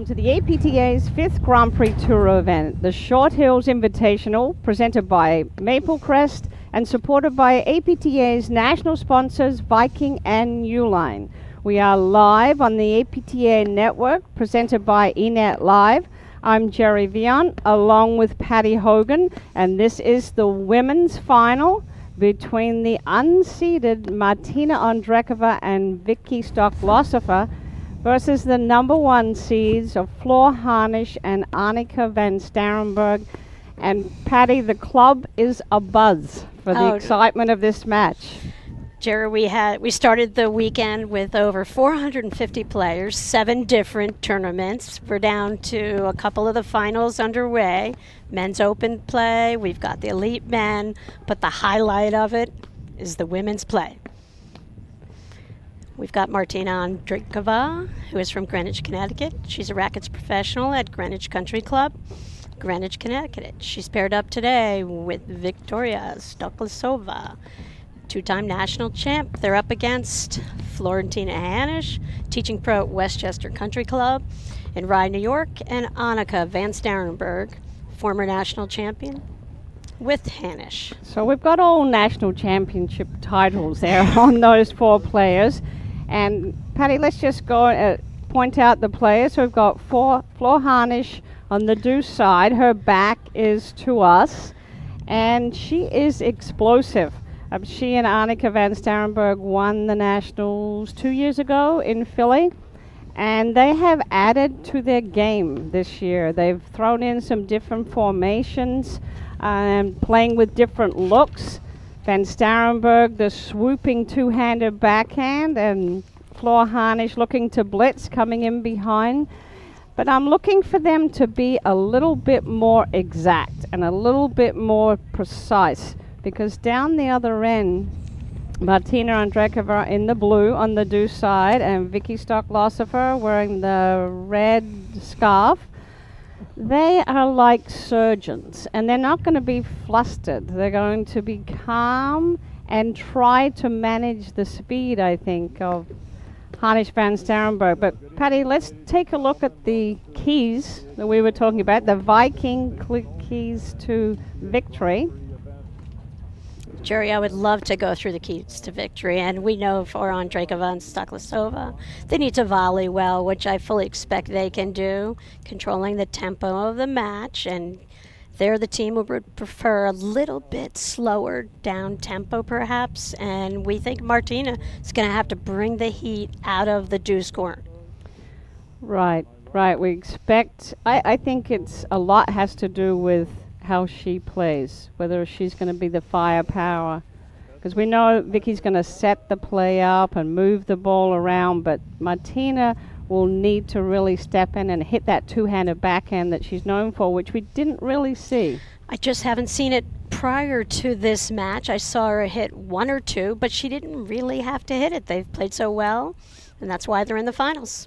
welcome to the APTA's 5th Grand Prix Tour event, the Short Hills Invitational, presented by Maple Crest and supported by APTA's national sponsors Viking and Uline. We are live on the APTA network, presented by eNet Live. I'm Jerry Vian, along with Patty Hogan, and this is the women's final between the unseeded Martina Ondrejkova and Vicky Stoklasova versus the number 1 seeds of Floor Hanisch and Annika van Starrenburg. And Patty, the club is abuzz for the excitement of this match. Jerry, we started the weekend with over 450 players, 7 different tournaments. We're down to a couple of the finals underway. Men's open play, we've got the elite men, but the highlight of it is the women's play. We've got Martina Ondrejkova, who is from Greenwich, Connecticut. She's a rackets professional at Greenwich Country Club, Greenwich, Connecticut. She's paired up today with Victoria Stoklasova, 2-time national champ. They're up against Florentina Hanisch, teaching pro at Westchester Country Club in Rye, New York, and Annika van Starrenburg, former national champion with Hanisch. So we've got all national championship titles there on those 4 players. And Patty, let's just go point out the players. So we've got Floor Hanisch on the deuce side. Her back is to us, and she is explosive. She and Annika van Starrenburg won the Nationals 2 years ago in Philly, and they have added to their game this year. They've thrown in some different formations and playing with different looks. Van Starrenburg, the swooping 2-handed backhand, and Floor Hanisch looking to blitz, coming in behind. But I'm looking for them to be a little bit more exact and a little bit more precise, because down the other end, Martina Ondrejkova in the blue on the deuce side and Vicky Stoklasova wearing the red scarf. They are like surgeons, and they're not going to be flustered. They're going to be calm and try to manage the speed, I think, of Hanisch van Starrenburg. But Patty, let's take a look at the keys that we were talking about, the Viking keys to victory. Jerry, I would love to go through the keys to victory, and we know for Ondrejkova and Stoklasova, they need to volley well, which I fully expect they can do, controlling the tempo of the match, and they're the team who would prefer a little bit slower down tempo perhaps, and we think Martina is going to have to bring the heat out of the deuce corner. Right. We expect, I think it's a lot has to do with how she plays, whether she's going to be the firepower, because we know Vicky's going to set the play up and move the ball around, but Martina will need to really step in and hit that 2-handed backhand that she's known for, which we didn't really see. I just haven't seen it prior to this match. I saw her hit 1 or 2, but she didn't really have to hit it. They've played so well, and that's why they're in the finals.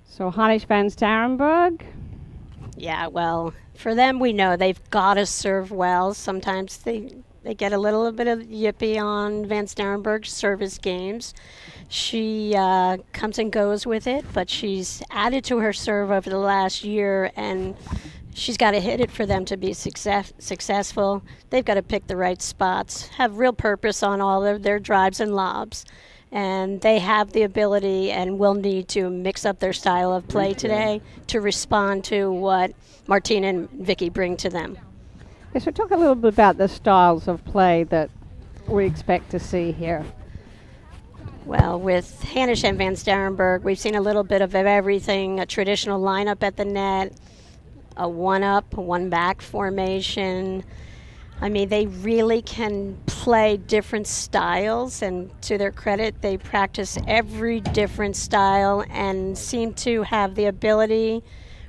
So Hanisch van Starrenburg. Yeah, well, for them, we know they've got to serve well. Sometimes they get a little bit of yippee on Van Starrenburg's service games. She comes and goes with it, but she's added to her serve over the last year, and she's got to hit it for them to be successful. They've got to pick the right spots, have real purpose on all of their drives and lobs. And they have the ability and will need to mix up their style of play today to respond to what Martina and Vicky bring to them. Yes, so talk a little bit about the styles of play that we expect to see here. Well, with Hanisch and Van Starrenburg, we've seen a little bit of everything, a traditional lineup at the net, a one-up, one-back formation. I mean, they really can play different styles, and to their credit, they practice every different style and seem to have the ability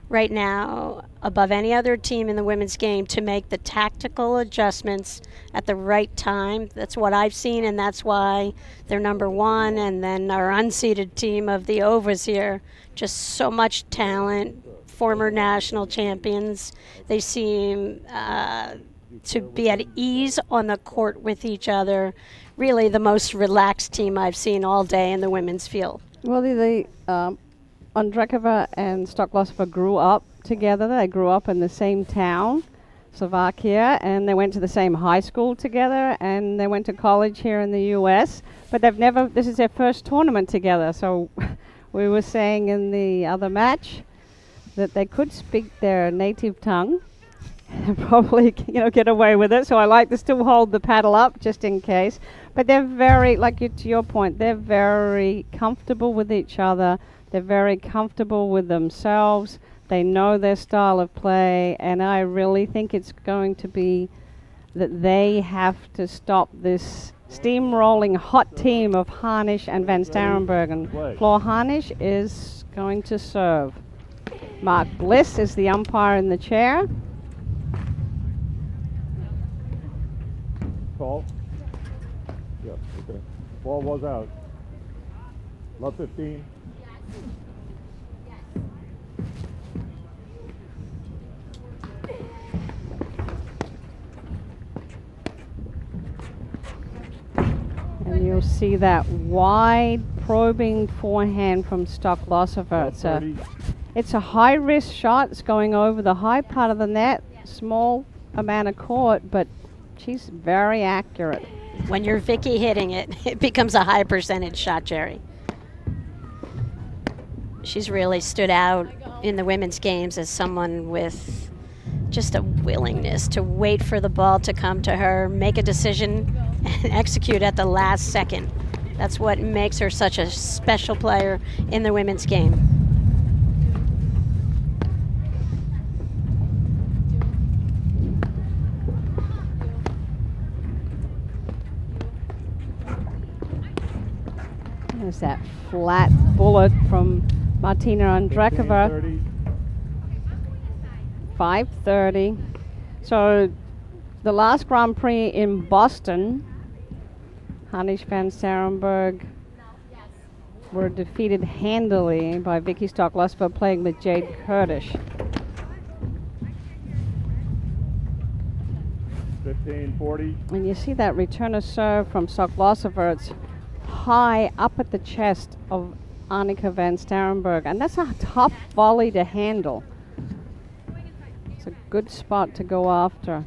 right now, above any other team in the women's game, to make the tactical adjustments at the right time. That's what I've seen, and that's why they're number 1. And then our unseeded team of the Ovas here, just so much talent, former national champions. They seem to be at ease on the court with each other. Really the most relaxed team I've seen all day in the women's field. Well, the Ondrejkova and Stoklasova grew up together. They grew up in the same town, Slovakia, and they went to the same high school together, and they went to college here in the U.S., but they've never, this is their first tournament together. So we were saying in the other match that they could speak their native tongue and probably, get away with it. So I like to still hold the paddle up just in case. But they're very, to your point, they're very comfortable with each other. They're very comfortable with themselves. They know their style of play, and I really think it's going to be that they have to stop this steamrolling hot team of Hanisch and Van Starrenburg. And Floor Hanisch is going to serve. Mark Bliss is the umpire in the chair. Call. Yes, okay. Ball was out. Love 15. And you'll see that wide probing forehand from Stoklasova. It's a high risk shot. It's going over the high part of the net, small amount of court, but she's very accurate. When you're Vicky hitting it, it becomes a high percentage shot, Jerry. She's really stood out in the women's games as someone with just a willingness to wait for the ball to come to her, make a decision, and execute at the last second. That's what makes her such a special player in the women's game. There's that flat bullet from Martina Ondrejkova. 5:30. So the last Grand Prix in Boston, Hanisch Van Starrenburg were defeated handily by Vicky Stoklasova playing with Jade Kurdish. 15-40. And you see that return of serve from Stoklasova. It's high up at the chest of Annika Van Starrenburg, and that's a tough volley to handle. It's a good spot to go after.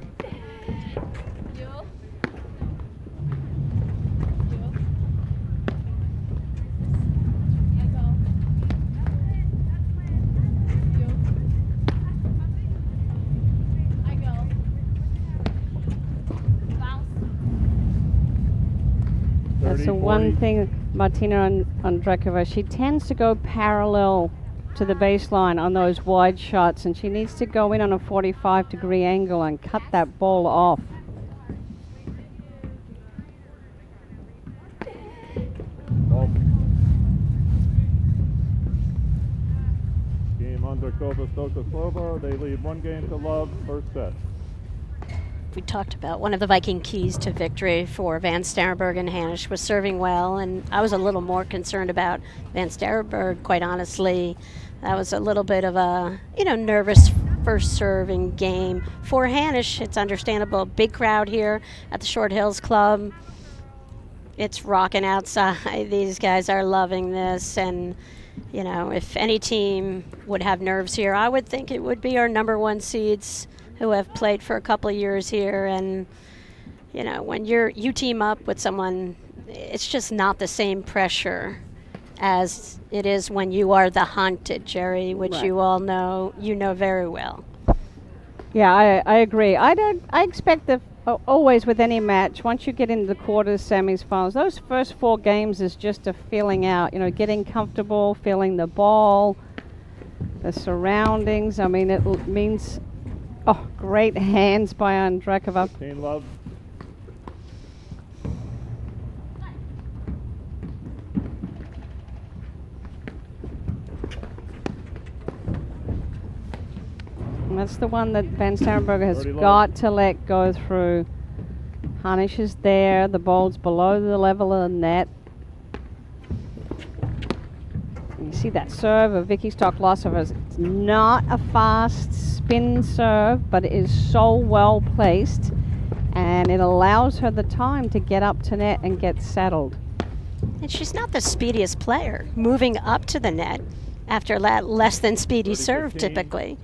That's the one thing, Martina Ondrejkova, she tends to go parallel to the baseline on those wide shots, and she needs to go in on a 45-degree angle and cut that ball off. Game Ondrejkova, Stoklasova. They lead 1-0, first set. We talked about one of the Viking keys to victory for Van Starrenburg and Hanisch was serving well, and I was a little more concerned about Van Starrenburg, quite honestly. That was a little bit of a, nervous first serving game. For Hanisch, it's understandable. Big crowd here at the Short Hills Club. It's rocking outside. These guys are loving this, and if any team would have nerves here, I would think it would be our number one seeds who have played for a couple of years here. And when you team up with someone, it's just not the same pressure as it is when you are the hunted, Jerry, which Right. you all know very well. Yeah, I agree. I expect that always with any match, once you get into the quarters, semis, finals, those first 4 games is just a feeling out, getting comfortable, feeling the ball, the surroundings. I mean, it means, great hands by Ondrejkova. 15-love. And that's the one that Van Starrenburg has 30 got to let go through. Hanisch is there. The ball's below the level of the net. You see that serve of Vicky Stoklasova. It's not a fast spin serve, but it is so well placed, and it allows her the time to get up to net and get settled. And she's not the speediest player moving up to the net. after that less than speedy 30-15. serve typically.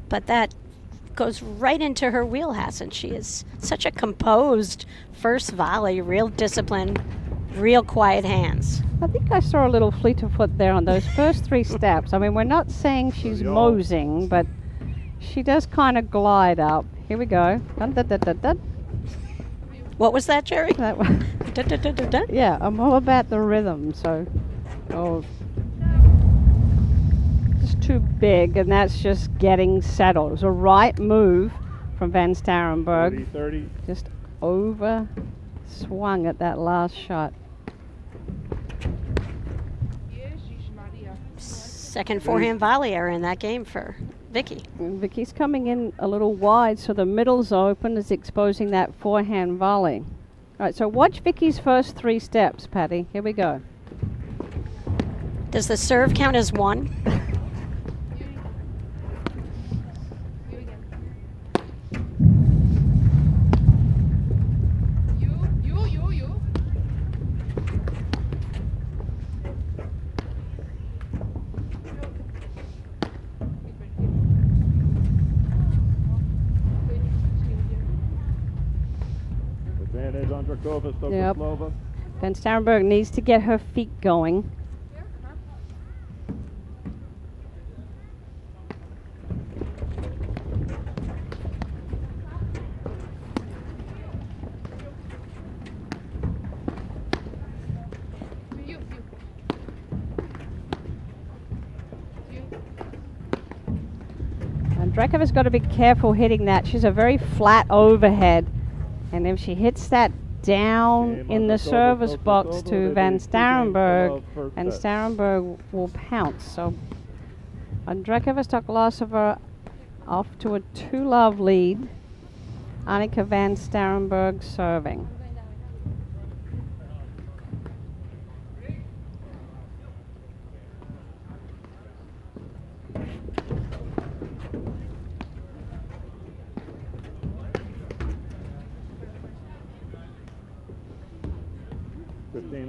But that goes right into her wheelhouse, and she is such a composed first volley, real discipline, real quiet hands. I think I saw a little fleet of foot there on those first 3 steps. I mean, we're not saying she's moseying, but she does kind of glide up. Here we go. Dun, dun, dun, dun, dun. What was that, Jerry? That one. Dun, dun, dun, dun, dun. Yeah, I'm all about the rhythm, so. Oh. Just too big, and that's just getting settled. It was a right move from Van Starrenburg. 30-30. Just over swung at that last shot. Second forehand volley error in that game for Vicky. And Vicky's coming in a little wide, so the middle's open, is exposing that forehand volley. All right, so watch Vicky's first 3 steps, Patty. Here we go. Does the serve count as 1? Advantage Ondrejkova, Yep. Stoklasova. Van Starrenburg needs to get her feet going. Ondrejkova's got to be careful hitting that. She's a very flat overhead. And if she hits that down Game in the Ondrejkova, service box Stoklasova, to they Van lead 2 games to love Starrenburg, first Van set. Starrenburg will pounce. So Ondrejkova, Stoklasova off to a 2-love lead. Annika Van Starrenburg serving.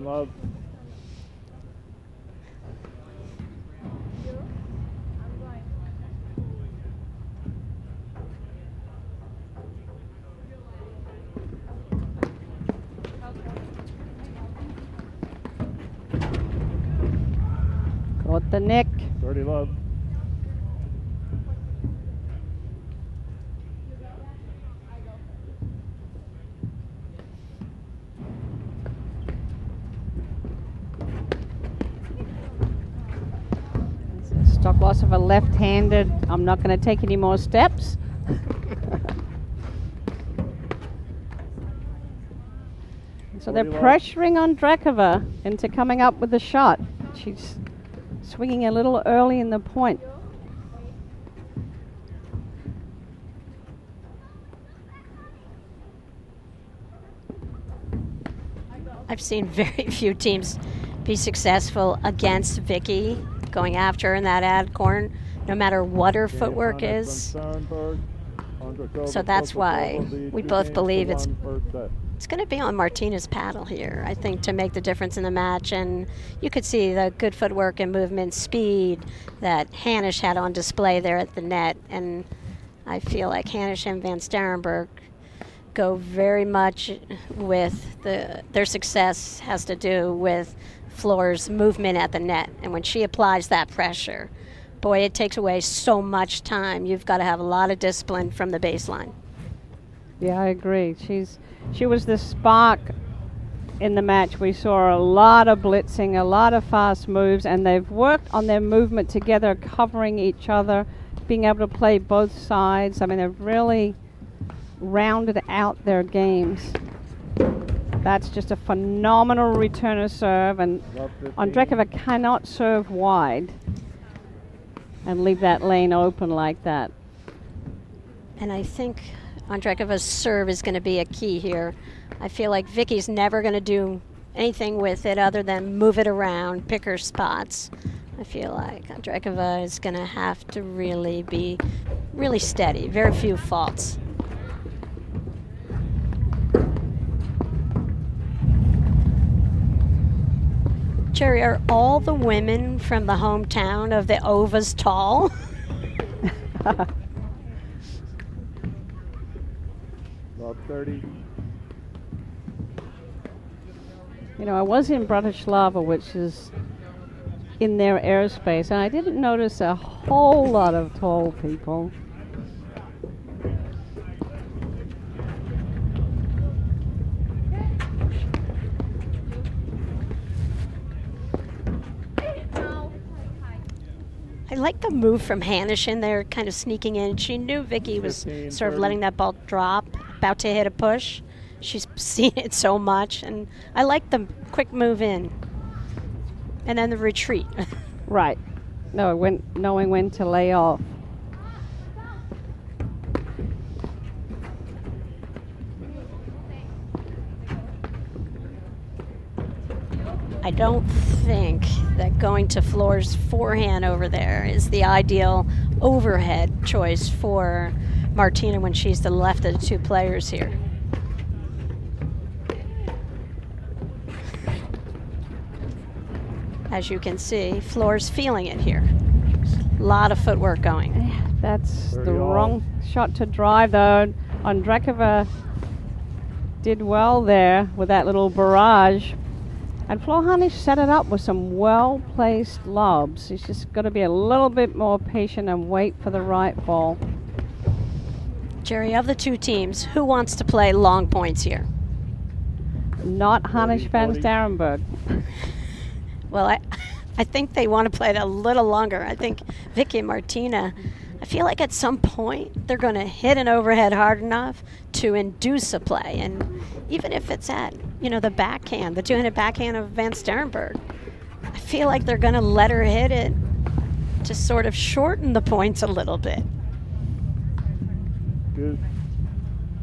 Love. Got the neck. 30 love. Stoklasova left-handed. I'm not going to take any more steps. So they're 40 love. pressuring Ondrejkova into coming up with the shot. She's swinging a little early in the point. I've seen very few teams be successful against Vicky, going after her in that ad corn, no matter what her footwork is. So that's why we both believe it's going to be on Martina's paddle here, I think, to make the difference in the match. And you could see the good footwork and movement speed that Hanisch had on display there at the net. And I feel like Hanisch and Van Starrenburg go very much with their success has to do with Floor's movement at the net. And when she applies that pressure, boy, it takes away so much time. You've got to have a lot of discipline from the baseline. Yeah, I agree. She was the spark in the match. We saw a lot of blitzing, a lot of fast moves, and they've worked on their movement together, covering each other, being able to play both sides. I mean, they've really rounded out their games. That's just a phenomenal return of serve, and Ondrejkova cannot serve wide and leave that lane open like that. And I think Ondrejkova's serve is going to be a key here. I feel like Vicky's never going to do anything with it other than move it around, pick her spots. I feel like Ondrejkova is going to have to really be really steady, very few faults. Jerry, are all the women from the hometown of the Ovas tall? Love 30. You know, I was in Bratislava, which is in their airspace, and I didn't notice a whole lot of tall people. I like the move from Hanisch in there, kind of sneaking in. She knew Vicky was 15, sort of 30. letting that ball drop, about to hit a push. She's seen it so much, and I like the quick move in. And then the retreat. Right. No, knowing when to lay off. I don't think that going to Floor's forehand over there is the ideal overhead choice for Martina when she's the left of the two players here. As you can see, Floor's feeling it here. A lot of footwork going. That's the 30 all. wrong shot to drive, though. Ondrejkova did well there with that little barrage. And Hanisch set it up with some well-placed lobs. He's just got to be a little bit more patient and wait for the right ball. Jerry, of the two teams, who wants to play long points here? Not Hanisch van 40. Starrenburg. Well, I think they want to play it a little longer. I think Vicky and Martina, I feel like at some point they're going to hit an overhead hard enough to induce a play. And even if it's at, the backhand, the two-handed backhand of Van Starrenburg, I feel like they're going to let her hit it to sort of shorten the points a little bit. Good.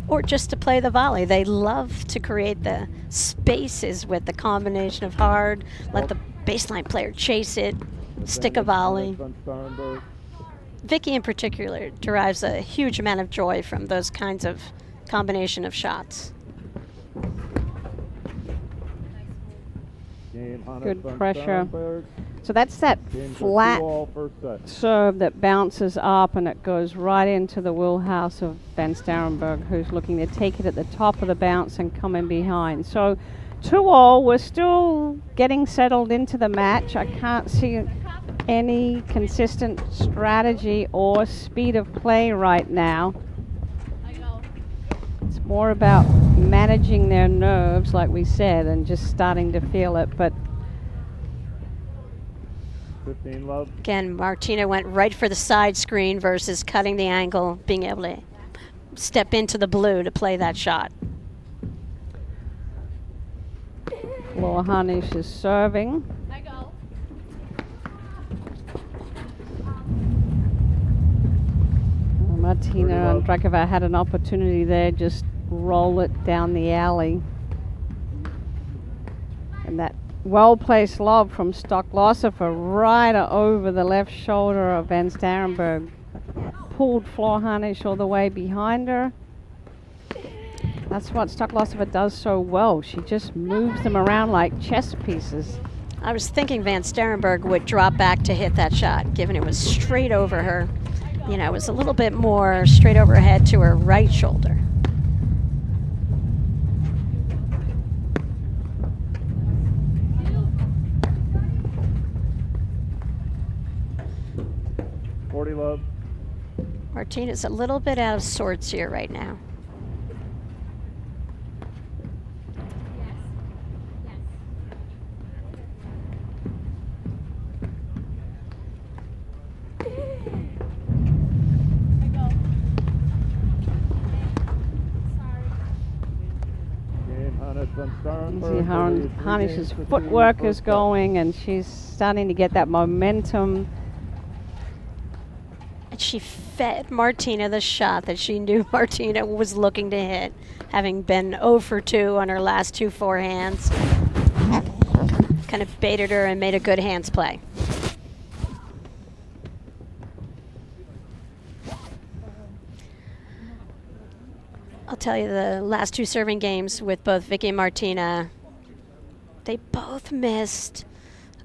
Or just to play the volley. They love to create the spaces with the combination of hard, let the baseline player chase it, stick a volley. Van Starrenburg. Vicky in particular derives a huge amount of joy from those kinds of combination of shots. Game, Hanisch Good van pressure. Starrenburg. So that's that Game flat 2-all, first set. serve that bounces up and it goes right into the wheelhouse of Van Starrenburg, who's looking to take it at the top of the bounce and come in behind. So 2-all, we're still getting settled into the match. I can't see any consistent strategy or speed of play right now. It's more about managing their nerves, like we said, and just starting to feel it. But 15 love. Again, Martina went right for the side screen versus cutting the angle, being able to step into the blue to play that shot. Hanisch is serving. Martina Ondrejkova had an opportunity there, just roll it down the alley. And that well-placed lob from Stoklasova right over the left shoulder of Van Starrenburg pulled Hanisch all the way behind her. That's what Stoklasova does so well. She just moves them around like chess pieces. I was thinking Van Starrenburg would drop back to hit that shot, given it was straight over her. It was a little bit more straight over her head to her right shoulder. Love. Martina's a little bit out of sorts here right now. See how Hanisch's footwork is going, and she's starting to get that momentum. And she fed Martina the shot that she knew Martina was looking to hit, having been 0 for 2 on her last two forehands. Kind of baited her and made a good hands play. I'll tell you, the last two serving games with both Vicky and Martina, they both missed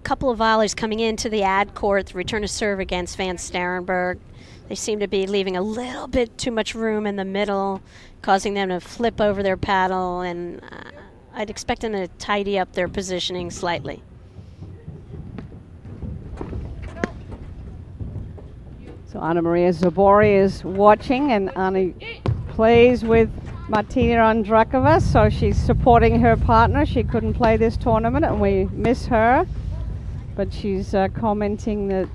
couple of volleys coming into the ad court, the return to serve against Van Starrenburg. They seem to be leaving a little bit too much room in the middle, causing them to flip over their paddle, and I'd expect them to tidy up their positioning slightly. So Anna Maria Zabori is watching, and Anna plays with Martina Ondrejkova, so she's supporting her partner. She couldn't play this tournament, and we miss her, but she's commenting that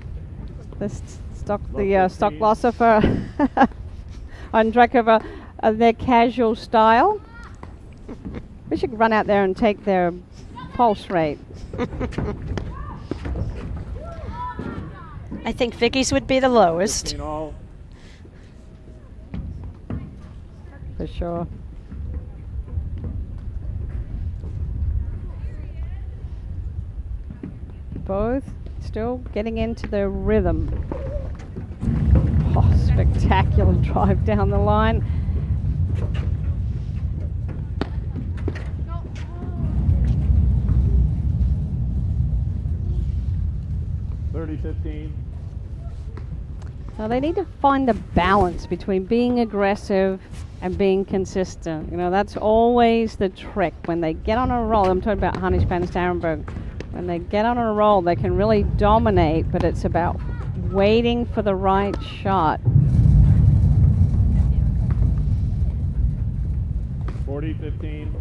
the Stoklasova Ondrejkova, their casual style. We should run out there and take their pulse rate. I think Vicky's would be the lowest. 15 all. For sure. Both still getting into their rhythm. Oh, spectacular drive down the line. $30-15. Now they need to find the balance between being aggressive and being consistent. You know, that's always the trick. When they get on a roll, I'm talking about Hanisch van Starrenburg. When they get on a roll, they can really dominate, but it's about waiting for the right shot. 40-15.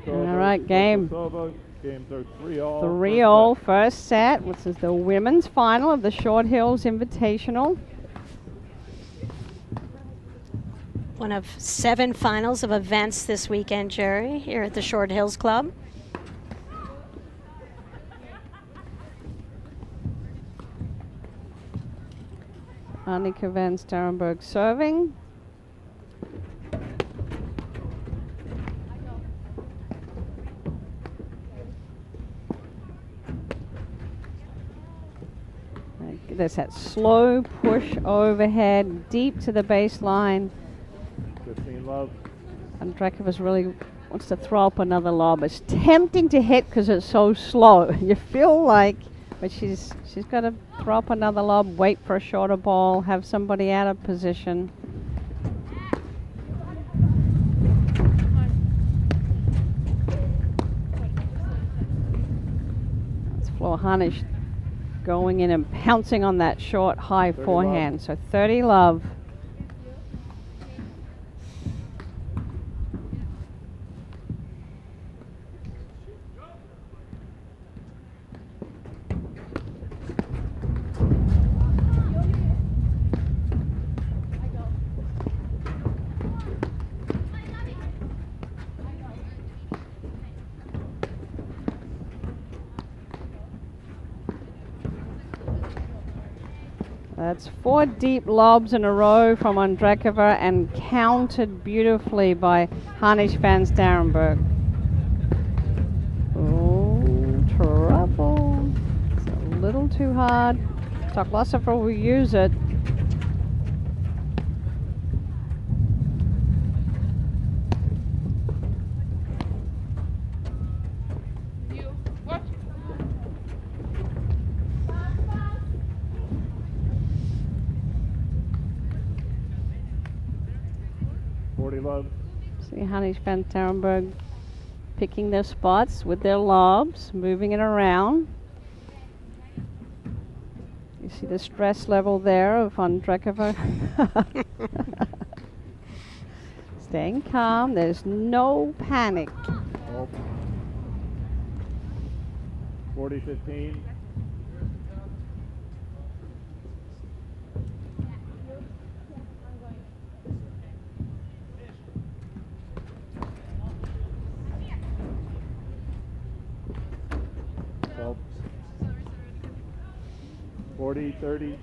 All right, game. Games are 3-all. 3-all first set. This is the women's final of the Short Hills Invitational. One of 7 finals of events this weekend, Jerry, here at the Short Hills Club. Annika van Starrenburg serving. There's that slow push overhead, deep to the baseline. 15 love. Ondrejkova really wants to throw up another lob. It's tempting to hit because it's so slow. You feel like, but she's got to throw up another lob, wait for a shorter ball, have somebody out of position. That's Flor Hanisch going in and pouncing on that short, high forehand. Love. So 30 love. That's 4 deep lobs in a row from Ondrejkova and countered beautifully by Hanisch van Starrenburg. Oh, trouble. It's a little too hard. Stoklasova will use it. Love. See Hanisch van Starrenburg picking their spots with their lobs, moving it around. You see the stress level there of Ondrejkova. Staying calm. There's no panic. 40-15. Well, 40-30.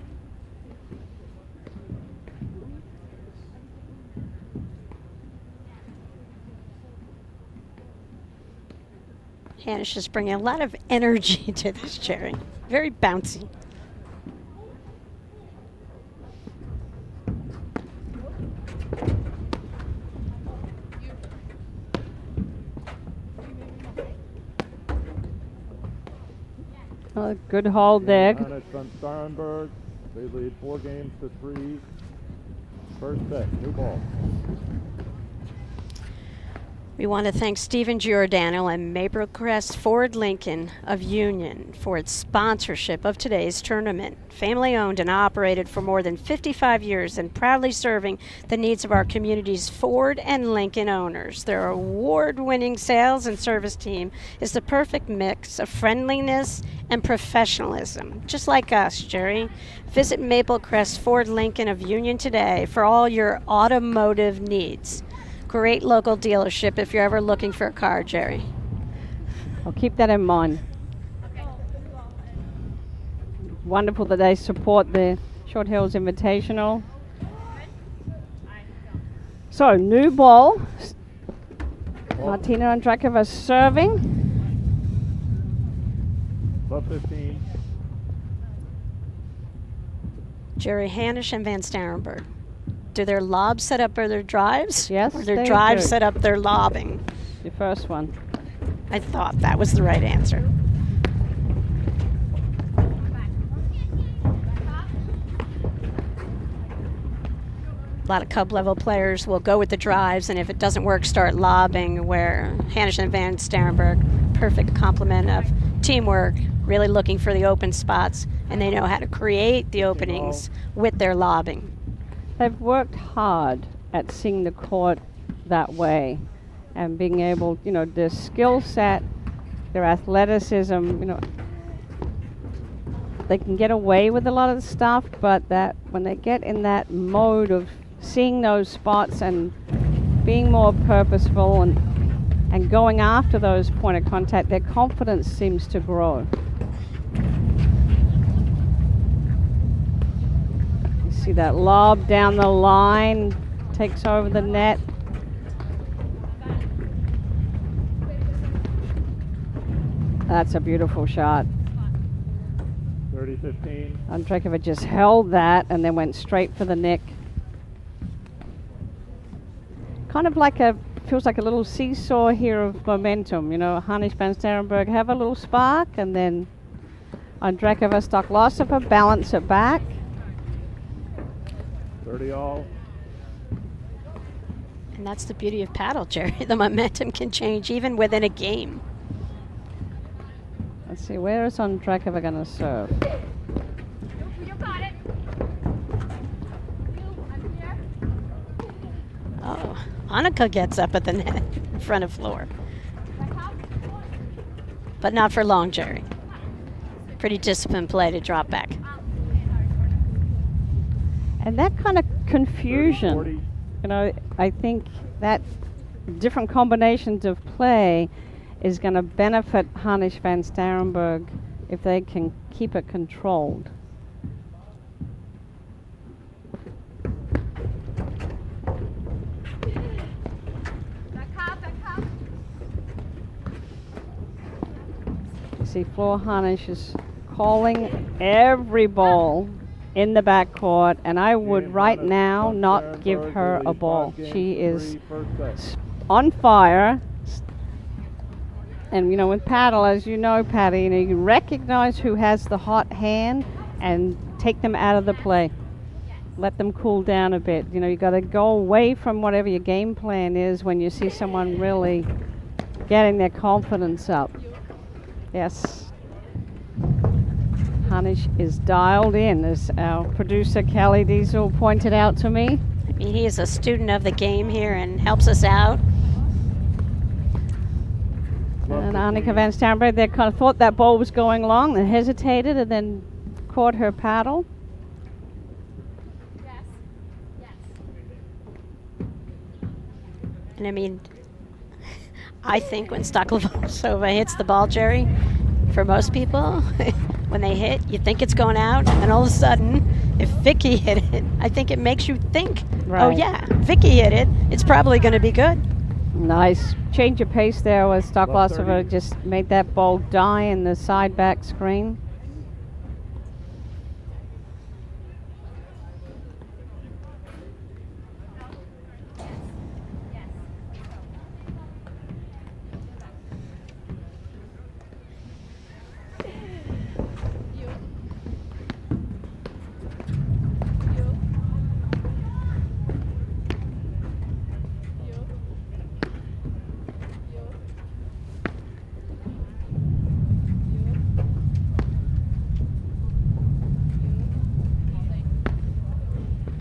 Hanisch is bringing a lot of energy to this, Jerry. Very bouncy. Oh, good hold there. Hanisch on Starrenburg. They lead 4 games to 3. First set, new ball. We want to thank Stephen Giordano and Maple Crest Ford Lincoln of Union for its sponsorship of today's tournament. Family owned and operated for more than 55 years and proudly serving the needs of our community's Ford and Lincoln owners. Their award-winning sales and service team is the perfect mix of friendliness and professionalism, just like us, Jerry. Visit Maple Crest Ford Lincoln of Union today for all your automotive needs. Great local dealership if you're ever looking for a car, Jerry. I'll keep that in mind. Wonderful that they support the Short Hills Invitational. So, new ball. Martina Ondrejkova serving. Love 15. Jerry Hanisch and Van Starrenburg. Do their lobs set up their drives? Yes, Or their they drives do. set up their lobbing? The first one. I thought that was the right answer. A lot of Cub level players will go with the drives, and if it doesn't work, start lobbing, where Hanisch and Van Starrenburg, perfect complement of teamwork, really looking for the open spots, and they know how to create the openings with their lobbing. They've worked hard at seeing the court that way and being able, their skill set, their athleticism, they can get away with a lot of the stuff, but that when they get in that mode of seeing those spots and being more purposeful and going after those point of contact, their confidence seems to grow. See that lob down the line, takes over the net. That's a beautiful shot. 30-15. Ondrejkova just held that and then went straight for the nick. Kind of feels like a little seesaw here of momentum. Hanisch, Van Starrenburg have a little spark, and then Ondrejkova, Stoklasova balance it back. 30 all. And that's the beauty of paddle, Jerry. The momentum can change even within a game. Let's see, where is Ondrejkova going to serve? You got it. I'm here. Oh, Annika gets up at the net in front of floor. But not for long, Jerry. Pretty disciplined play to drop back. And that kind of confusion, 40. I think that different combinations of play is going to benefit Hanisch, Van Starrenburg if they can keep it controlled. You see, Floor Hanisch is calling every ball in the backcourt, and I would right now not give her a ball. She is on fire. And with paddle, as you know, Patty, you recognize who has the hot hand and take them out of the play. Let them cool down a bit. You got to go away from whatever your game plan is when you see someone really getting their confidence up. Yes. Hanisch is dialed in, as our producer Kelly Diesel pointed out to me. I mean, he is a student of the game here and helps us out. And Annika Van Starrenburg, they kind of thought that ball was going long and hesitated and then caught her paddle. Yes. Yes. And I mean, I think when Stoklasova hits the ball, Jerry, for most people, when they hit, you think it's going out, and all of a sudden, if Vicky hit it, I think it makes you think, oh Right. yeah, Vicky hit it, it's probably going to be good. Nice change of pace there with Stoklasova. 30. Just made that ball die in the side back screen.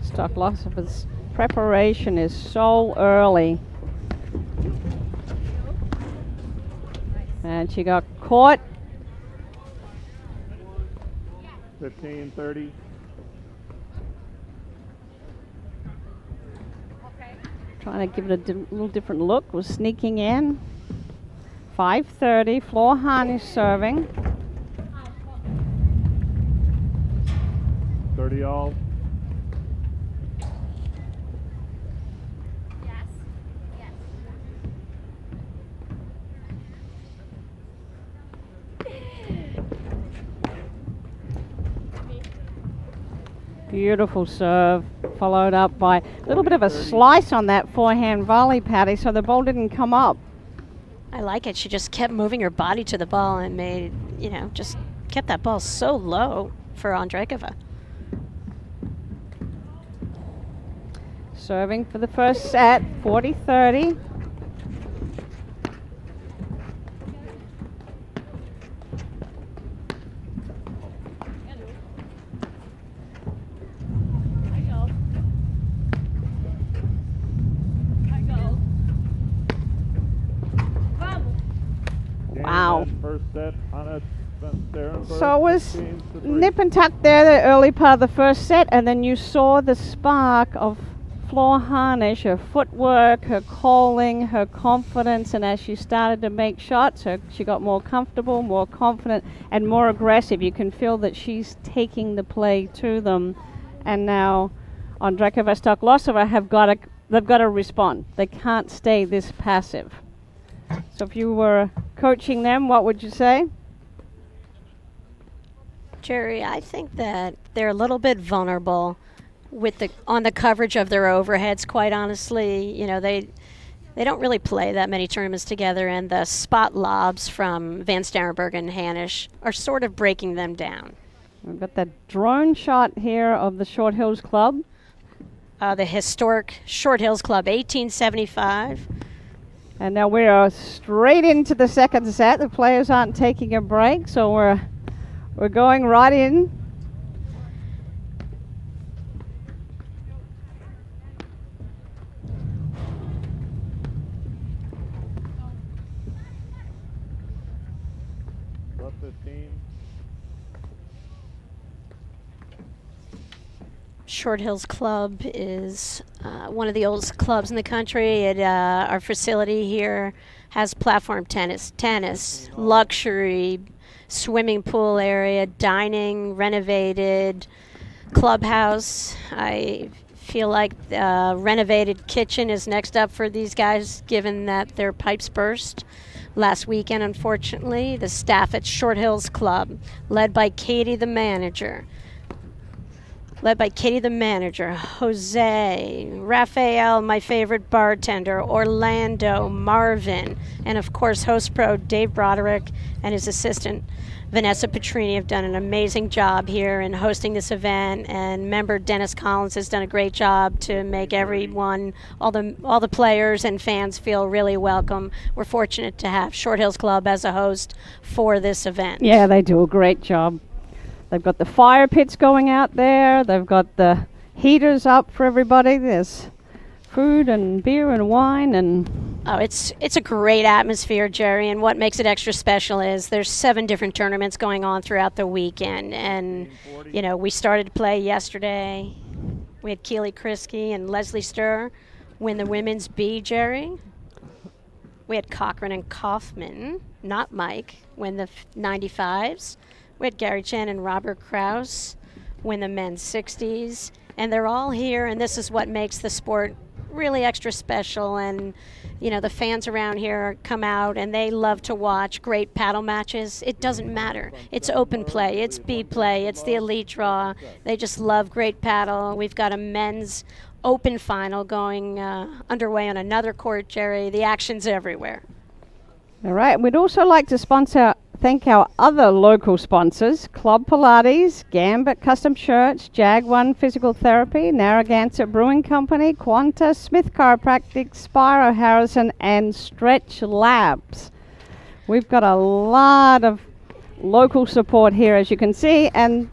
Stoklosova's preparation is so early. And she got caught. 15-30. Trying to give it a little different look. Was sneaking in. 5:30. Floor Hanisch serving. 30 all. Yes. Yes. Beautiful serve, followed up by a little bit of a slice on that forehand volley, Patty, so the ball didn't come up. I like it. She just kept moving her body to the ball and made, just kept that ball so low for Ondrejkova. Serving for the first set, 40-30. Wow. First set, Hanisch, Starrenburg. So it was 16-3. nip and tuck there the early part of the first set, and then you saw the spark of Floor Hanisch, her footwork, her calling, her confidence, and as she started to make shots, she got more comfortable, more confident, and more aggressive. You can feel that she's taking the play to them, and now Ondrejkova, Stoklasova they've got to respond. They can't stay this passive. So if you were coaching them, what would you say? Jerry, I think that they're a little bit vulnerable on the coverage of their overheads, quite honestly. They don't really play that many tournaments together, and the spot lobs from Van Starrenburg and Hanisch are sort of breaking them down. We've got that drone shot here of the Short Hills Club. The historic Short Hills Club, 1875. And now we are straight into the second set. The players aren't taking a break, so we're going right in. Plus 15. Short Hills Club is one of the oldest clubs in the country. Our facility here has platform tennis, luxury, swimming pool area, dining, renovated, clubhouse. I feel like the renovated kitchen is next up for these guys, given that their pipes burst last weekend, unfortunately. The staff at Short Hills Club, led by Katie, the manager, Jose, Raphael, my favorite bartender, Orlando, Marvin, and of course host pro Dave Broderick and his assistant Vanessa Petrini have done an amazing job here in hosting this event, and member Dennis Collins has done a great job to make everyone, all the players and fans feel really welcome. We're fortunate to have Short Hills Club as a host for this event. Yeah, they do a great job. They've got the fire pits going out there. They've got the heaters up for everybody. There's food and beer and wine and... Oh, it's a great atmosphere, Jerry, and what makes it extra special is there's 7 different tournaments going on throughout the weekend, and we started to play yesterday. We had Keely Krisky and Leslie Sturr win the women's B, Jerry. We had Cochran and Kaufman, not Mike, win the 95s. We had Gary Chen and Robert Kraus win the men's 60s, and they're all here, and this is what makes the sport really extra special, and the fans around here come out and they love to watch great paddle matches. It doesn't matter. It's open play, it's B play, it's the elite draw. They just love great paddle. We've got a men's open final going underway on another court, Jerry. The action's everywhere. All right. We'd also like to thank our other local sponsors: Club Pilates, Gambit Custom Shirts, Jag One Physical Therapy, Narragansett Brewing Company, Quanta, Smith Chiropractic, Spiro Harrison, and Stretch Labs. We've got a lot of local support here, as you can see, and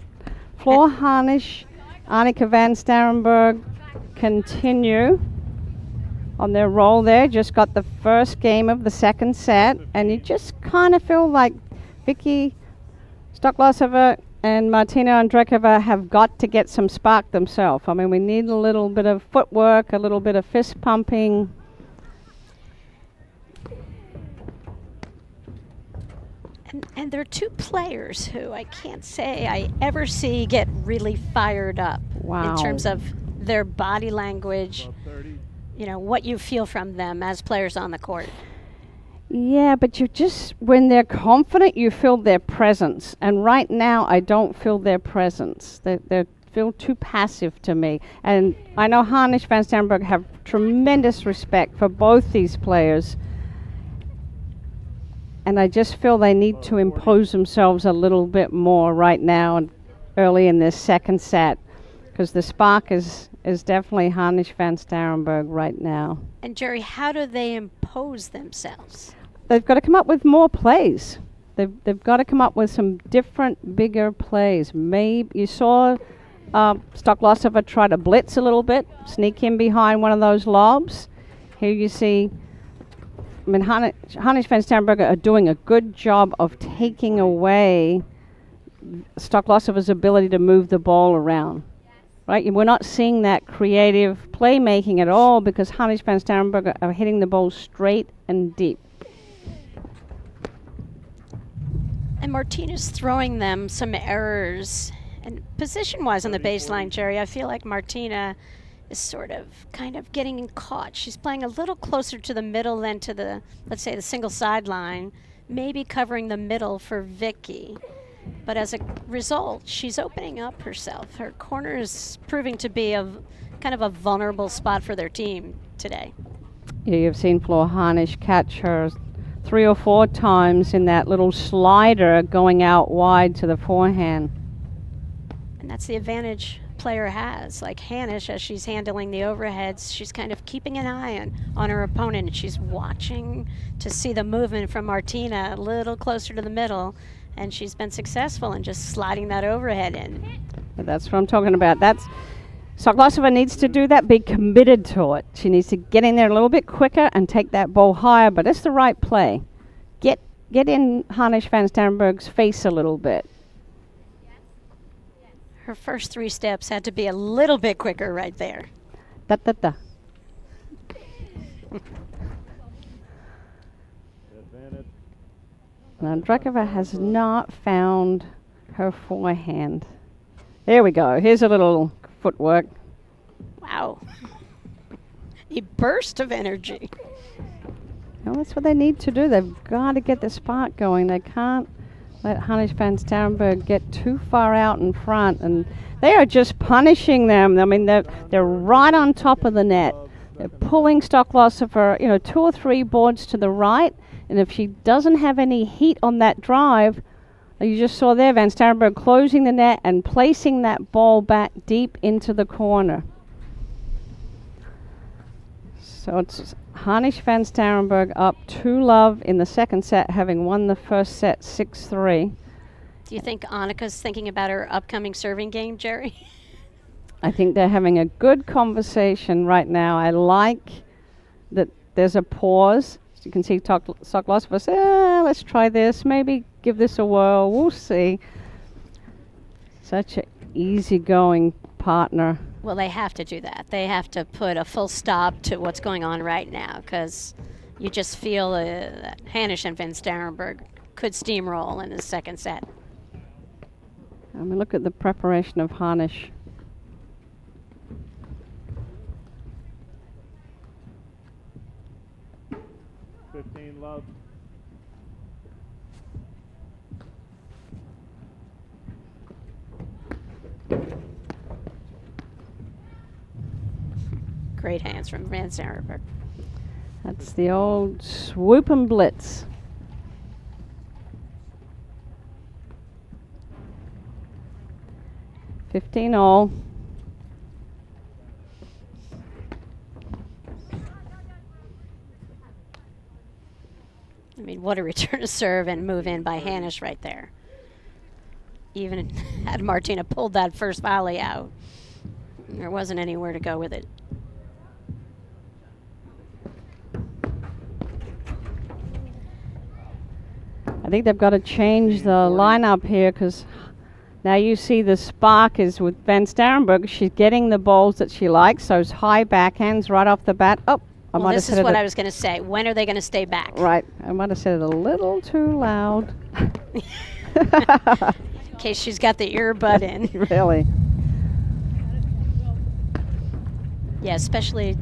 Floor Hanisch, Annika van Starrenburg continue on their roll there. Just got the first game of the second set, and you just kind of feel like Vicky Stoklasova and Martina Ondrejkova have got to get some spark themselves. I mean, we need a little bit of footwork, a little bit of fist pumping. And there are two players who I can't say I ever see get really fired up. Wow. In terms of their body language, what you feel from them as players on the court. Yeah, but when they're confident, you feel their presence. And right now, I don't feel their presence. They feel too passive to me. And I know Hanisch van Starrenburg have tremendous respect for both these players. And I just feel they need to impose themselves a little bit more right now and early in this second set, because the spark is definitely Hanisch van Starrenburg right now. And Jerry, how do they impose themselves? They've got to come up with more plays. They've got to come up with some different, bigger plays. Maybe you saw Stoklasova try to blitz a little bit, sneak in behind one of those lobs. Here you see, Hanisch van Starrenburg are doing a good job of taking away Stoklosova's ability to move the ball around. Right, we're not seeing that creative playmaking at all because Hanisch van Starrenburg are hitting the ball straight and deep. And Martina's throwing them some errors. And position-wise on the baseline, Jerry, I feel like Martina is kind of getting caught. She's playing a little closer to the middle than to the, let's say, the single sideline, maybe covering the middle for Vicky. But as a result, she's opening up herself. Her corner is proving to be kind of a vulnerable spot for their team today. Yeah, you've seen Floor Hanisch catch her 3 or 4 times in that little slider going out wide to the forehand. And that's the advantage player has. Like Hanisch, as she's handling the overheads, she's kind of keeping an eye on her opponent, and she's watching to see the movement from Martina a little closer to the middle. And she's been successful in just sliding that overhead in. But that's what I'm talking about. Stoklasova needs to do that, be committed to it. She needs to get in there a little bit quicker and take that ball higher, but it's the right play. Get in Hanisch van Starrenburg's face a little bit. Her first 3 steps had to be a little bit quicker right there. Da-da-da. Ondrejkova has not found her forehand. There we go. Here's a little footwork. Wow. A burst of energy. Well, that's what they need to do. They've got to get the spark going. They can't let Hanisch van Starrenburg get too far out in front. And they are just punishing them. I mean, they're right on top of the net. They're pulling Stoklasova, 2 or 3 boards to the right. And if she doesn't have any heat on that drive, you just saw there Van Starrenburg closing the net and placing that ball back deep into the corner. So it's Hanisch van Starrenburg up 2-love in the second set, having won the first set 6-3. Do you think Annika's thinking about her upcoming serving game, Jerry? I think they're having a good conversation right now. I like that there's a pause. You can see Stoklasova say, let's try this, maybe give this a whirl, we'll see. Such an easygoing partner. Well, they have to do that. They have to put a full stop to what's going on right now, because you just feel that Hanisch and Van Starrenburg could steamroll in the second set. I mean, look at the preparation of Hanisch. 15 love. Great hands from Van Starrenburg. That's the old swoop and blitz. $15-all. I mean, what a return to serve and move in by Hanisch right there. Even had Martina pulled that first volley out, there wasn't anywhere to go with it. I think they've got to change the lineup here because now you see the spark is with Van Starrenburg. She's getting the balls that she likes, those high backhands right off the bat. Oh, I Well, might have this said is what it. I was going to say. When are they going to stay back? Right, I might have said it a little too loud. In case she's got the earbud in. Really. Yeah, especially,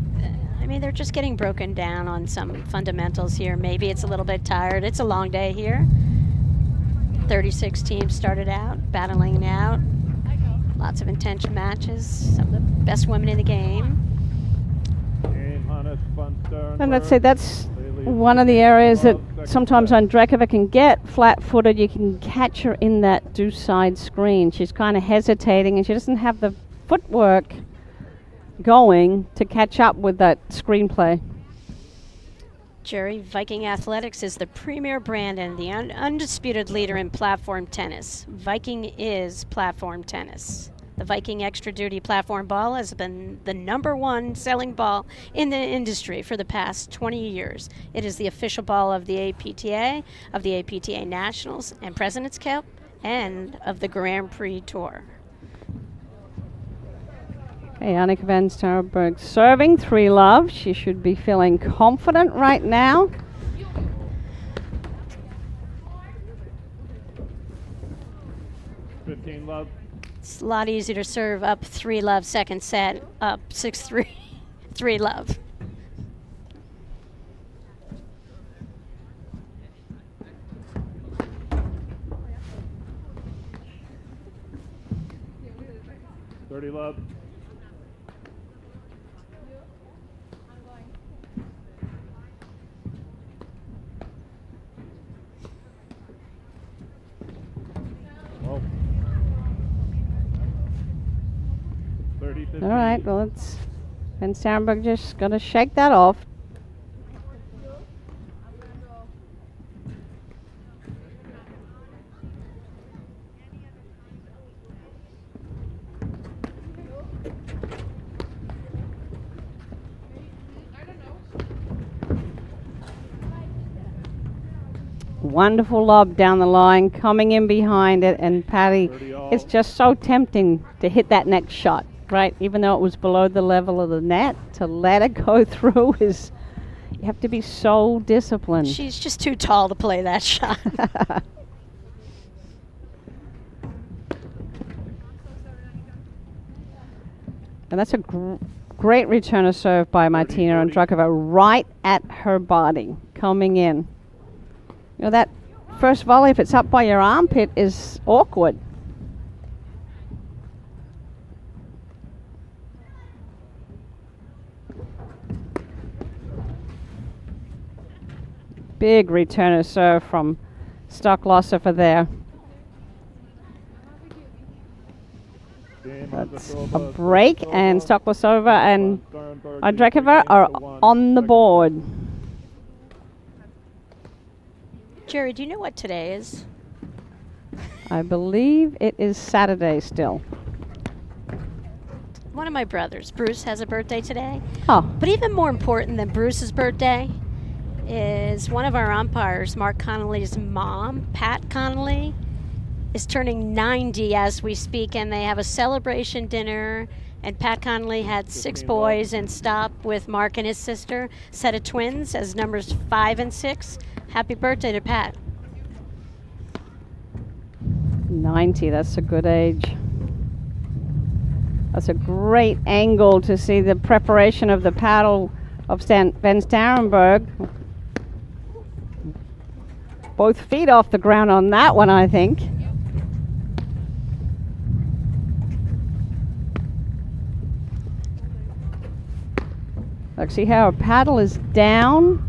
I mean, they're just getting broken down on some fundamentals here. Maybe it's a little bit tired. It's a long day here. 36 teams started out, battling it out. Lots of intense matches. Some of the best women in the game. Game Hanisch, Van Starrenburg. And let's say that's They lead one of the areas that 12, second sometimes set. Ondrejkova can get flat-footed. You can catch her in that deuce side screen. She's kind of hesitating and she doesn't have the footwork going to catch up with that screenplay. Jerry, Viking Athletics is the premier brand and the undisputed leader in platform tennis. Viking is platform tennis. The Viking Extra Duty platform ball has been the #1 selling ball in the industry for the past 20 years. It is the official ball of the APTA Nationals and President's Cup, and of the Grand Prix Tour. Hey, Annika Van Starrenburg serving 3-love. She should be feeling confident right now. $15 love. It's a lot easier to serve up 3-love second set, up 6-3, 3-love. $30 love. Well, 30-15. All right, well, it's Van Starrenburg just going to shake that off. Wonderful lob down the line, coming in behind it, and Patty, 30-all. it's just so tempting to hit that next shot, right? Even though it was below the level of the net, to let it go through is, you have to be so disciplined. She's just too tall to play that shot. And that's a great return of serve by Martina Ondrejkova, right at her body, coming in. You know, that first volley, if it's up by your armpit, is awkward. Big return of serve from Stoklasova there. Game That's Ondrejkova, a break, and Stoklasova and Van Starrenburg lead Ondrejkova 3 are games to 1, on the second board. Jerry, do you know what today is? I believe it is Saturday still. One of my brothers, Bruce, has a birthday today. Oh, But even more important than Bruce's birthday is one of our umpires, Mark Connolly's mom, Pat Connolly, is turning 90 as we speak, and they have a celebration dinner. And Pat Connolly had 6 boys and stopped with Mark and his sister, set of twins, as numbers 5 and 6. Happy birthday to Pat. 90, that's a good age. That's a great angle to see the preparation of the paddle of Van Starrenburg. both feet off the ground on that one, I think. Look, see how her paddle is down,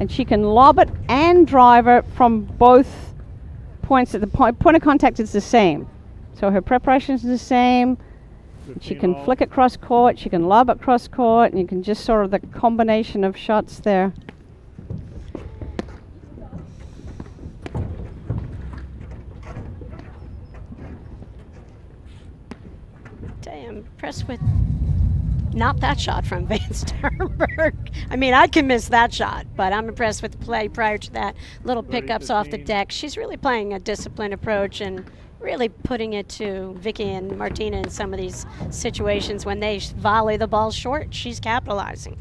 and she can lob it and drive it from both points. At the point of contact is the same, so her preparation is the same. She can flick it cross court, she can lob it cross court, and you can just sort of the combination of shots there. I'm impressed with not that shot from Van Starrenburg. I mean, I can miss that shot, but I'm impressed with the play prior to that. Little pickups off the deck. She's really playing a disciplined approach and really putting it to Vicky and Martina in some of these situations when they volley the ball short. She's capitalizing.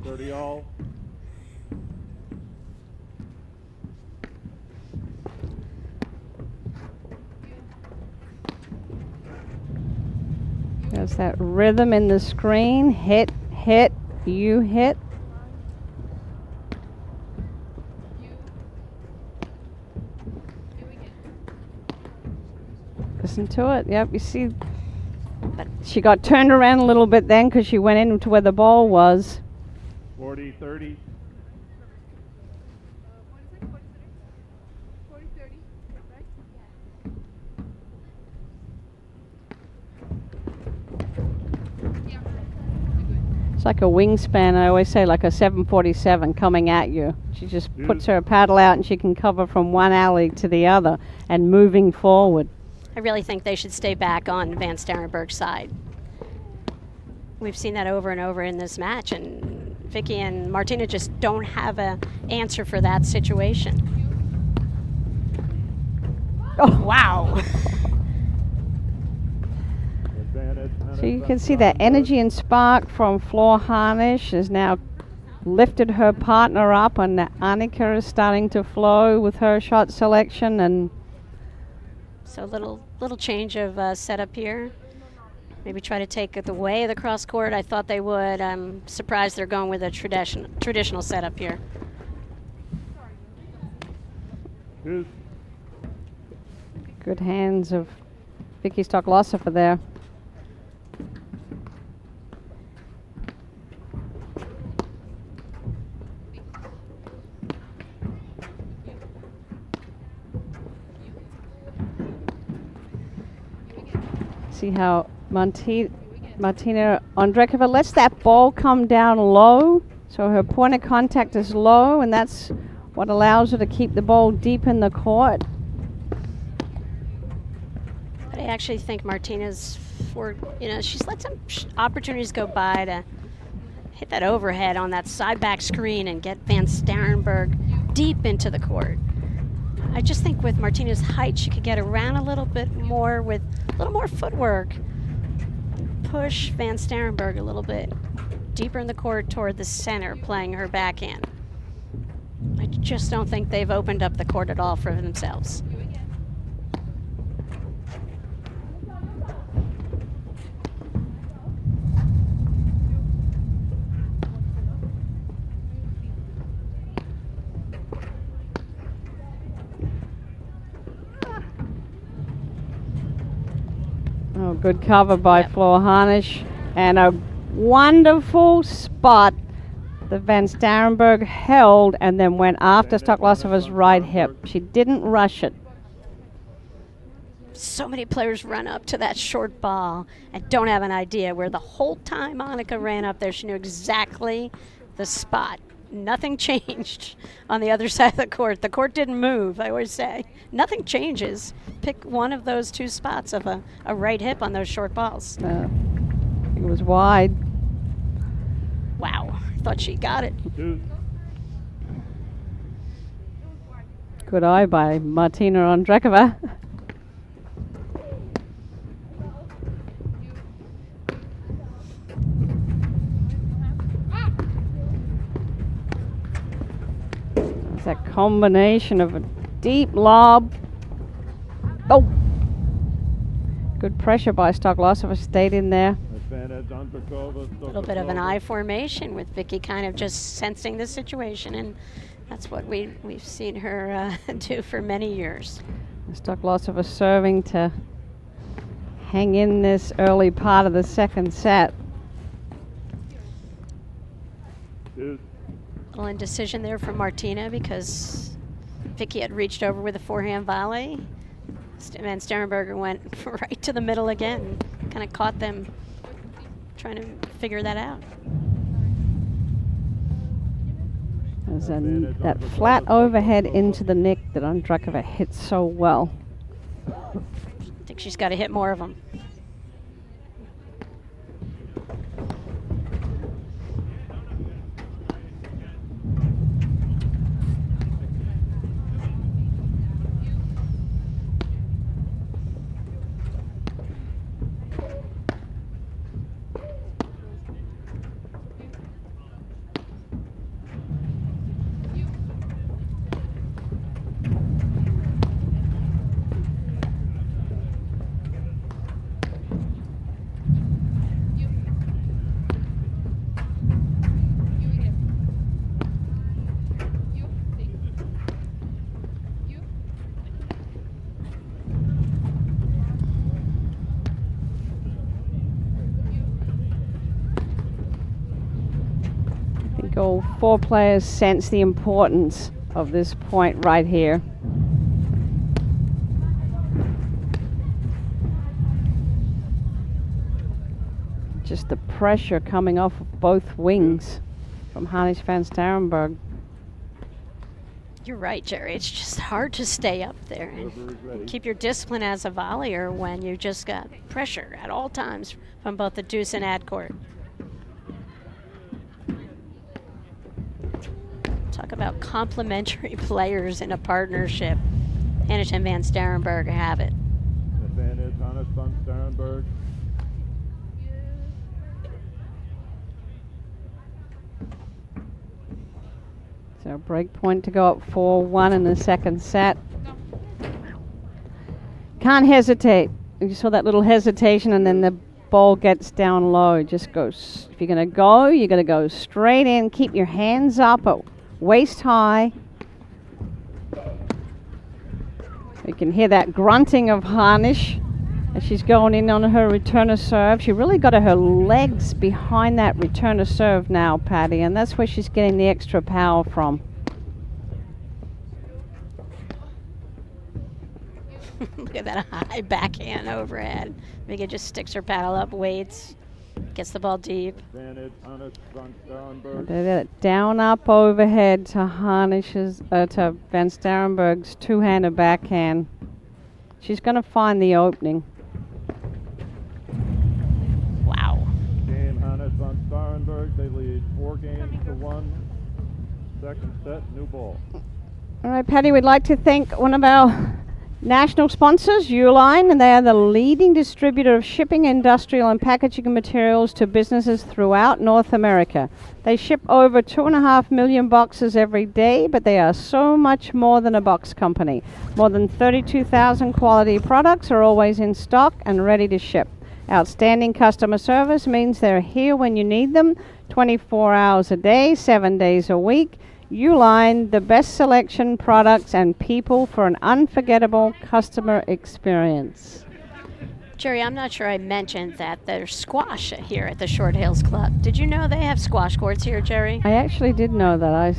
30 all. There's that rhythm in the screen. Hit, hit, you hit. Listen to it. Yep, you see. But she got turned around a little bit then because she went into where the ball was. 40, 30. 40, 30, right? It's like a wingspan, I always say, like a 747 coming at you. She just puts her paddle out and she can cover from one alley to the other and moving forward. I really think they should stay back on Van Starrenburg's side. We've seen that over and over in this match, and Vicky and Martina just don't have an answer for that situation. Oh, wow. So you can see that energy and spark from Floor Hanisch has now lifted her partner up, and Annika is starting to flow with her shot selection. And so little change of setup here. Maybe try to take it the way of the cross court. I thought they would. I'm surprised they're going with a traditional setup here. Good hands of Vicky Stoklasova there. See how Martina Ondrejkova lets that ball come down low, so her point of contact is low, and that's what allows her to keep the ball deep in the court. But I actually think Martina's she's let some opportunities go by to hit that overhead on that side back screen and get Van Starrenburg deep into the court. I just think with Martina's height, she could get around a little bit more with a little more footwork. Push Van Starrenburg a little bit deeper in the court toward the center, playing her backhand. I just don't think they've opened up the court at all for themselves. Oh, good cover by Floor Hanisch, and a wonderful spot that Van Starrenburg held and then went after Stoklasova's right hip. She didn't rush it. So many players run up to that short ball and don't have an idea, where the whole time Annika ran up there, she knew exactly the spot. Nothing changed on the other side of the court. The court didn't move, I always say. Nothing changes. Pick one of those two spots of a right hip on those short balls. I think it was wide. Wow, I thought she got it. Good eye by Martina Ondrejkova. It's that combination of a deep lob. Oh! Good pressure by Stoklasova, stayed in there. Advantage, Ondrejkova, A little bit of an I formation with Vicky kind of just sensing the situation, and that's what we've seen her do for many years. Stoklasova serving to hang in this early part of the second set. Little indecision there from Martina because Vicky had reached over with a forehand volley. And Starrenburg went right to the middle again. Kind of caught them trying to figure that out. There's that flat overhead into the nick that Ondrejkova hit so well. I think she's got to hit more of them. All four players sense the importance of this point right here. Just the pressure coming off of both wings from Hanisch van Starrenburg. You're right, Jerry. It's just hard to stay up there and keep your discipline as a volleyer when you just got pressure at all times from both the deuce and ad court. Talk about complementary players in a partnership. Hanisch and van Starrenburg have it. Advantage, Hanisch van Starrenburg. So break point to go up 4-1 in the second set. Can't hesitate. You saw that little hesitation and then the ball gets down low. Just goes, if you're going to go, you're going to go straight in. Keep your hands up at waist high. You can hear that grunting of Hanisch as she's going in on her returner serve. She really got her legs behind that returner serve now, Patty, and that's where she's getting the extra power from. Look at that high backhand overhead. Vika just sticks her paddle up, waits, gets the ball deep. Advantage, Hanisch van Starrenburg. Down up overhead to Hanisch's, to van Starrenburg's two-hander backhand. She's going to find the opening. Wow. Game, Hanisch van Starrenburg. They lead 4-1. Second set, new ball. All right, Patty, we'd like to thank one of our national sponsors, Uline, and they are the leading distributor of shipping, industrial, and packaging materials to businesses throughout North America. They ship over 2.5 million boxes every day, but they are so much more than a box company. More than 32,000 quality products are always in stock and ready to ship. Outstanding customer service means they're here when you need them, 24 hours a day, 7 days a week. Uline, the best selection, products, and people for an unforgettable customer experience. Jerry, I'm not sure I mentioned that there's squash here at the Short Hills Club. Did you know they have squash courts here, Jerry? I actually did know that.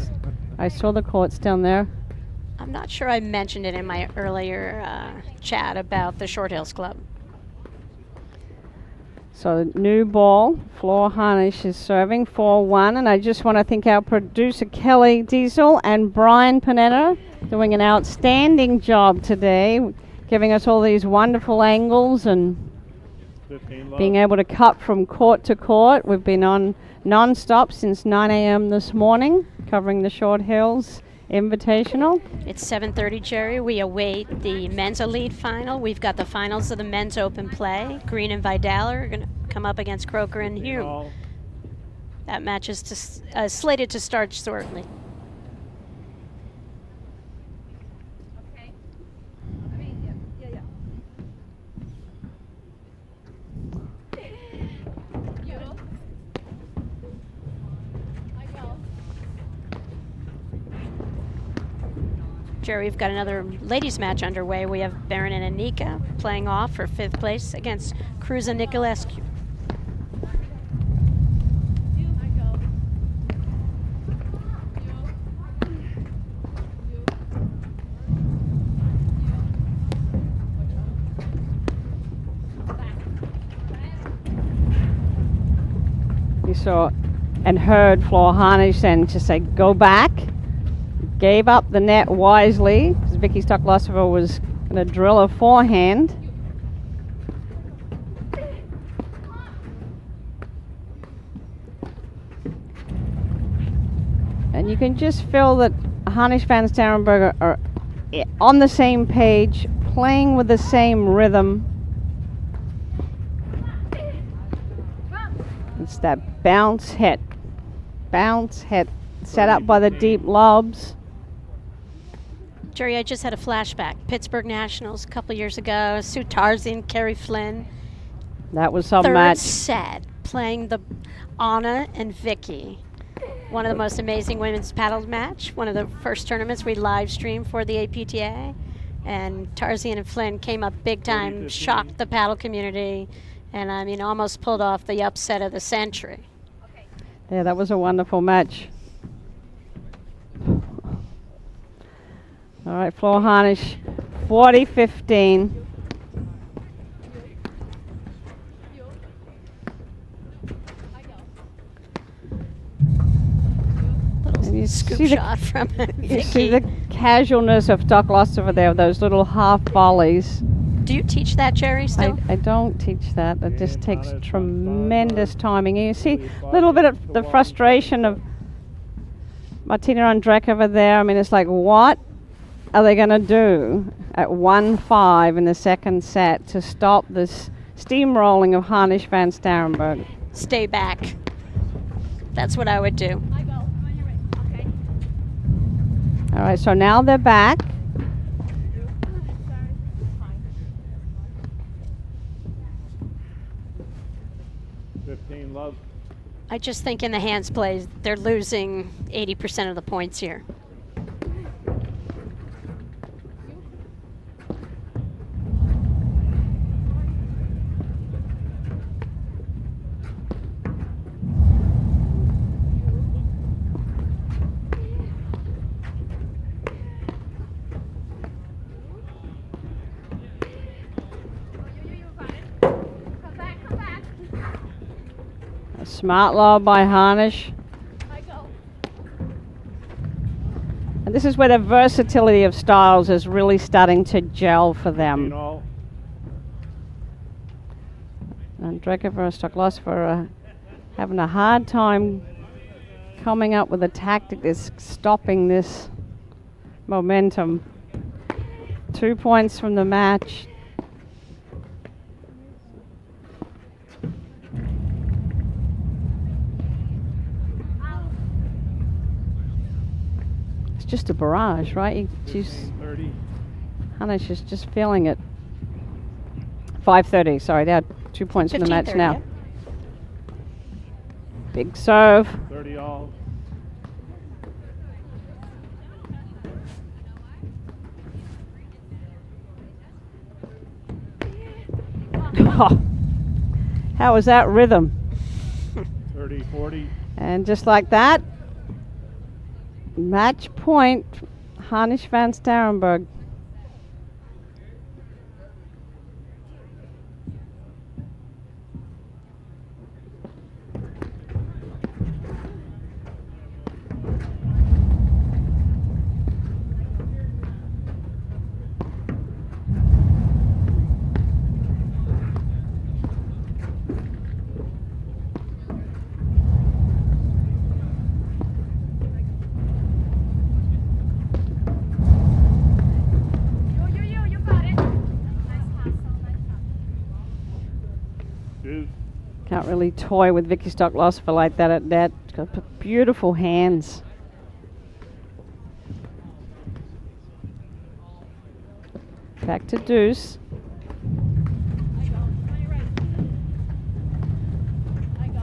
I saw the courts down there. I'm not sure I mentioned it in my earlier chat about the Short Hills Club. So new ball, Floor Hanisch is serving 4-1, and I just want to thank our producer Kelly Diesel and Brian Panetta doing an outstanding job today, giving us all these wonderful angles and being able to cut from court to court. We've been on non-stop since 9 a.m. this morning, covering the Short Hills Invitational. It's 7:30, Jerry. We await the men's elite final. We've got the finals of the men's open play. Green and Vidal are going to come up against Croker and Hume. That match is slated to start shortly. Okay. I mean, yeah. Jerry, we've got another ladies match underway. We have Baron and Anika playing off for 5th place against Cruz and Nicolescu. You saw and heard Flor Hanisch then to say, go back. Gave up the net wisely because Vicky Stoklasova was going to drill a forehand. And you can just feel that Hanisch Van Starrenburg are on the same page, playing with the same rhythm. It's that bounce hit set up by the deep lobs. Jerry, I just had a flashback. Pittsburgh Nationals a couple years ago. Sue Tarzan, Carrie Flynn. That was some Third match. set, playing the Anna and Vicky. One of the most amazing women's paddle match. One of the first tournaments we live streamed for the APTA. And Tarzan and Flynn came up big time, shocked the paddle community, and I mean almost pulled off the upset of the century. Yeah, that was a wonderful match. All right, Flor Hanisch, 40-15. Little scoop shot from You see Vicky. the casualness of Stoklasova there, those little half volleys. Do you teach that, Jerry, still? I don't teach that. It just takes Hanisch on tremendous Starrenburg. timing. And you see a little bit of the frustration of Martina Ondrejkova there. I mean, it's like, what are they going to do at 1-5 in the second set to stop this steamrolling of Hanisch Van Starrenburg? Stay back. That's what I would do. I go. I'm on your right. Okay. All right, so now they're back. Sorry. Fine. 15 love. I just think in the hands plays, they're losing 80% of the points here. You got it. Come back. Come back. A smart lob by Hanisch. I go. And this is where the versatility of styles is really starting to gel for 15 them. all. Ondrejkova and Stoklasova are having a hard time coming up with a tactic that's stopping this momentum. 2 points from the match. It's just a barrage, right? She's 30. Hanisch is just feeling it. 5:30. Sorry, they had 2 points from the match 15:30, now. yep. Big serve. 30 all. How was that rhythm? 30 40. And just like that, match point, Hanisch Van Starrenburg. You got it. Nice pass. Nice Deuce. Can't really toy with Vicky Stoklasova like that at net. She's got beautiful hands. Back to deuce. I go. I'm on your right. I go.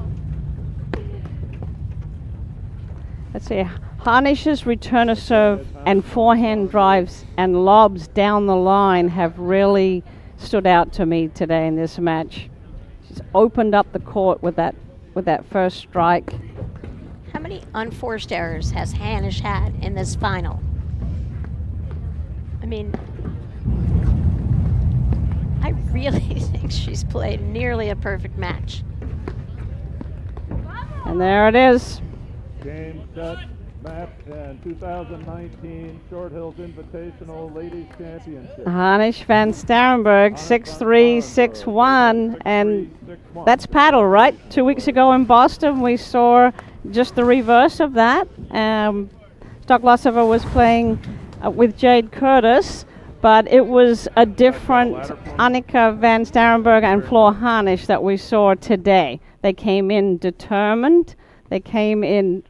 Let's see. Hanisch's return of serve and forehand drives and lobs down the line have really stood out to me today in this match. She's opened up the court with that first strike. How many unforced errors has Hanisch had in this final? I mean, I really think she's played nearly a perfect match. And there it is. Game, set, match, and 2019 Short Hills Invitational Ladies Championship. Hanisch van Starrenburg, 6-3, 6-1, and that's paddle, right? 2 weeks ago in Boston, we saw just the reverse of that. Stoklasova was playing with Jade Curtis, but it was a different Annika van Starrenburg and Floor Hanisch that we saw today. They came in determined, they came in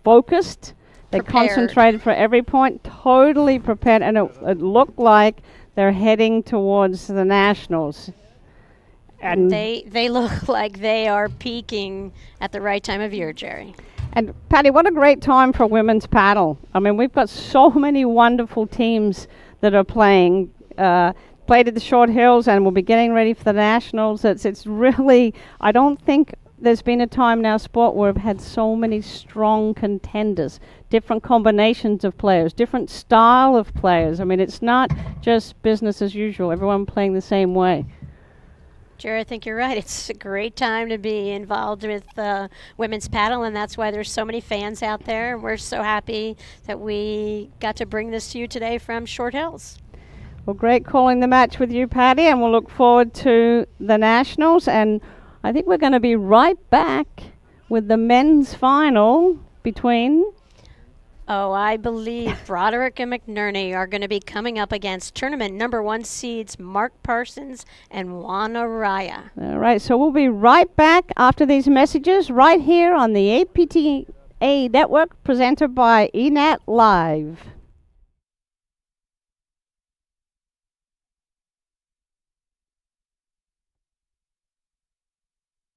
focused, they Prepared. concentrated for every point, totally prepared, and it looked like they're heading towards the Nationals. And They look like they are peaking at the right time of year, Jerry. And Patty, what a great time for women's paddle. I mean, we've got so many wonderful teams that are playing. Played at the Short Hills and will be getting ready for the Nationals. It's really, I don't think there's been a time in our sport where we've had so many strong contenders, different combinations of players, different style of players. I mean, it's not just business as usual, everyone playing the same way. Jerry, I think you're right. It's a great time to be involved with women's paddle, and that's why there's so many fans out there. We're so happy that we got to bring this to you today from Short Hills. Well, great calling the match with you, Patty, and we'll look forward to the Nationals. And I think we're going to be right back with the men's final between... Oh, I believe Broderick and McNerney are going to be coming up against tournament number 1 seeds Mark Parsons and Juana Raya. All right, so we'll be right back after these messages right here on the APTA Network presented by ENAT Live.